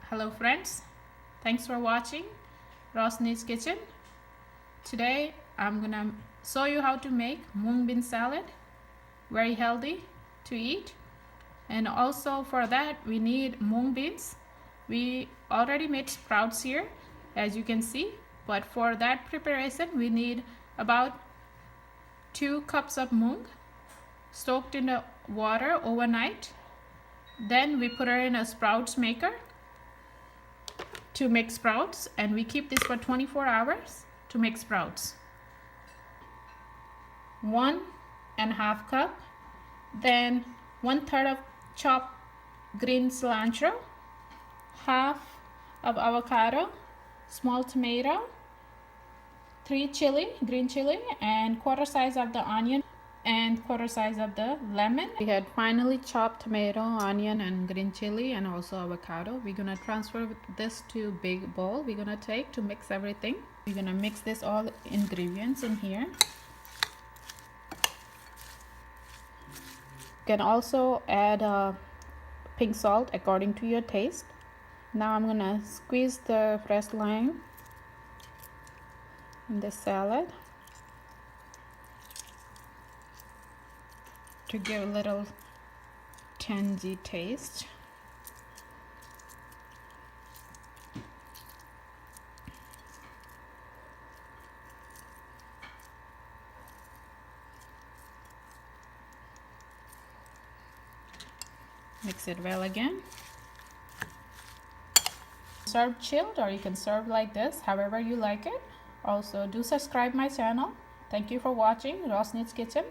Hello friends, thanks for watching Roshni's kitchen. Today I'm gonna show you how to make mung bean salad, very healthy to eat. And also for that we need mung beans. We already made sprouts here as you can see, but for that preparation we need about 2 cups of mung soaked in the water overnight. Then we put it in a sprouts maker to make sprouts, and we keep this for 24 hours to make sprouts. 1.5 cup, then 1/3 of chopped green cilantro, half of avocado, small tomato, 3 green chili, and quarter size of the onion and quarter size of the lemon. We had finely chopped tomato, onion, and green chili, and also avocado. We're gonna transfer this to big bowl. We're gonna take to mix everything. We're gonna mix this all ingredients in here. You can also add pink salt according to your taste. Now I'm gonna squeeze the fresh lime in the salad to give a little tangy taste. Mix it well again. Serve chilled, or you can serve like this, however you like it. Also, do subscribe my channel. Thank you for watching Roshni's Kitchen.